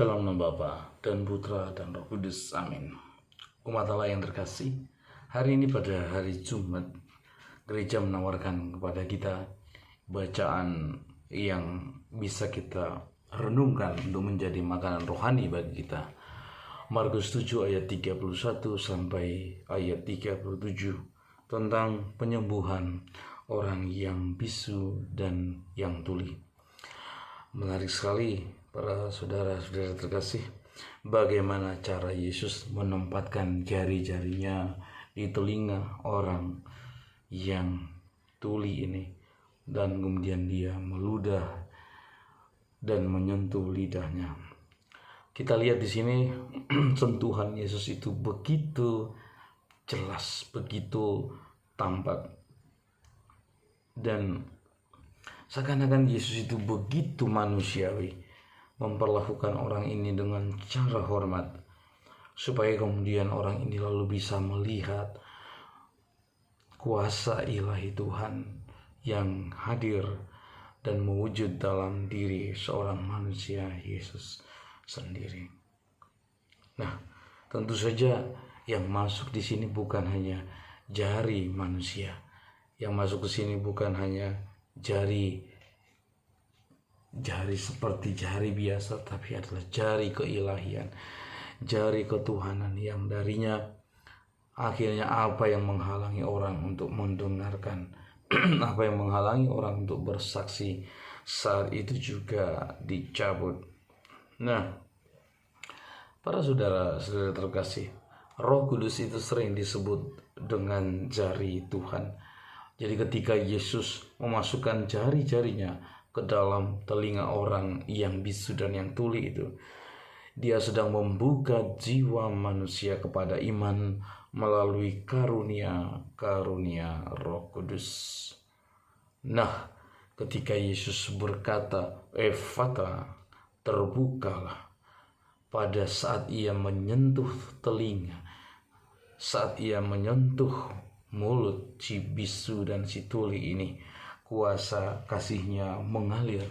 Dalam nama Bapa dan Putra dan Roh Kudus, amin. Umat Allah yang terkasih, hari ini pada hari Jumat, gereja menawarkan kepada kita bacaan yang bisa kita renungkan untuk menjadi makanan rohani bagi kita. Markus 7 ayat 31 sampai ayat 37 tentang penyembuhan orang yang bisu dan yang tuli. Menarik sekali para saudara-saudara terkasih, bagaimana cara Yesus menempatkan jari-jarinya di telinga orang yang tuli ini, dan kemudian dia meludah dan menyentuh lidahnya. Kita lihat di sini sentuhan Yesus itu begitu jelas, begitu tampak, dan seakan-akan Yesus itu begitu manusiawi, memperlakukan orang ini dengan cara hormat, supaya kemudian orang ini lalu bisa melihat kuasa ilahi Tuhan yang hadir dan mewujud dalam diri seorang manusia, Yesus sendiri. Nah, tentu saja yang masuk di sini bukan hanya jari manusia, yang masuk ke sini bukan hanya jari seperti jari biasa, tapi adalah jari keilahian, jari ketuhanan, yang darinya akhirnya apa yang menghalangi orang untuk mendengarkan, apa yang menghalangi orang untuk bersaksi, saat itu juga dicabut. Nah, para saudara-saudara terkasih, Roh Kudus itu sering disebut dengan jari Tuhan. Jadi ketika Yesus memasukkan jari-jarinya ke dalam telinga orang yang bisu dan yang tuli itu, dia sedang membuka jiwa manusia kepada iman melalui karunia Roh Kudus. Nah, ketika Yesus berkata, "Efata," terbukalah, pada saat ia menyentuh telinga, saat ia menyentuh mulut si bisu dan si tuli ini, kuasa kasihnya mengalir,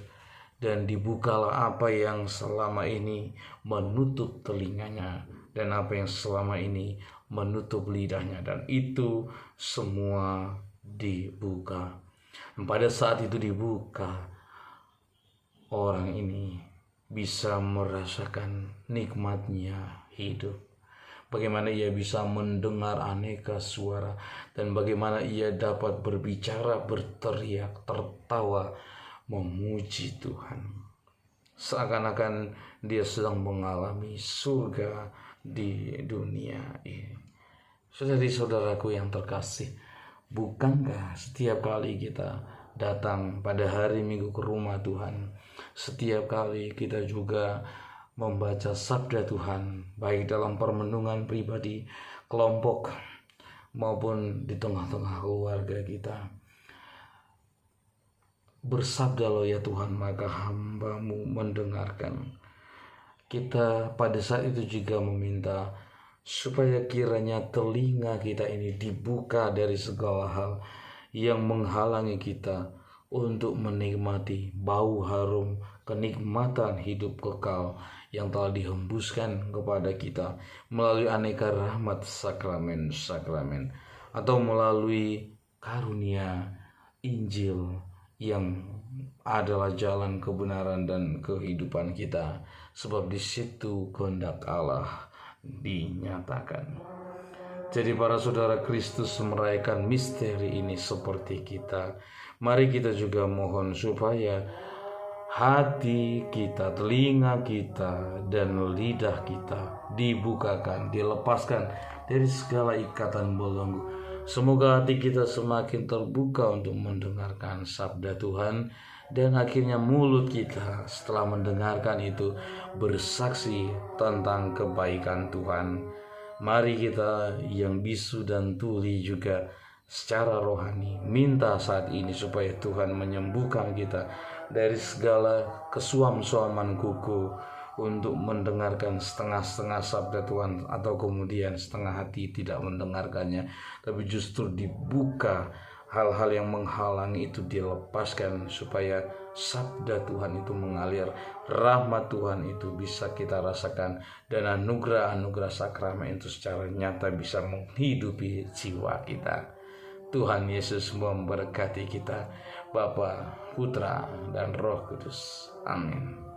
dan dibukalah apa yang selama ini menutup telinganya dan apa yang selama ini menutup lidahnya, dan itu semua dibuka. Pada saat itu dibuka, orang ini bisa merasakan nikmatnya hidup. Bagaimana ia bisa mendengar aneka suara, dan bagaimana ia dapat berbicara, berteriak, tertawa, memuji Tuhan. Seakan-akan dia sedang mengalami surga di dunia ini. Saudari-saudaraku yang terkasih, bukankah setiap kali kita datang pada hari Minggu ke rumah Tuhan, setiap kali kita juga membaca sabda Tuhan, baik dalam permenungan pribadi, kelompok, maupun di tengah-tengah keluarga kita, bersabdalah ya Tuhan, maka hamba-Mu mendengarkan. Kita pada saat itu juga meminta supaya kiranya telinga kita ini dibuka dari segala hal yang menghalangi kita untuk menikmati bau harum kenikmatan hidup kekal yang telah dihembuskan kepada kita melalui aneka rahmat sakramen-sakramen, atau melalui karunia Injil yang adalah jalan kebenaran dan kehidupan kita, sebab di situ kehendak Allah dinyatakan. Jadi para saudara, Kristus merayakan misteri ini seperti kita. Mari kita juga mohon supaya hati kita, telinga kita, dan lidah kita dibukakan, dilepaskan dari segala ikatan belenggu. Semoga hati kita semakin terbuka untuk mendengarkan sabda Tuhan, dan akhirnya mulut kita setelah mendengarkan itu bersaksi tentang kebaikan Tuhan. Mari kita yang bisu dan tuli juga secara rohani minta saat ini supaya Tuhan menyembuhkan kita dari segala kesuam-suaman kuku untuk mendengarkan setengah-setengah sabda Tuhan, atau kemudian setengah hati tidak mendengarkannya, tapi justru dibuka hal-hal yang menghalangi itu, dilepaskan supaya sabda Tuhan itu mengalir, rahmat Tuhan itu bisa kita rasakan, dan anugerah-anugerah sakramen itu secara nyata bisa menghidupi jiwa kita. Tuhan Yesus memberkati kita, Bapa, Putra, dan Roh Kudus. Amin.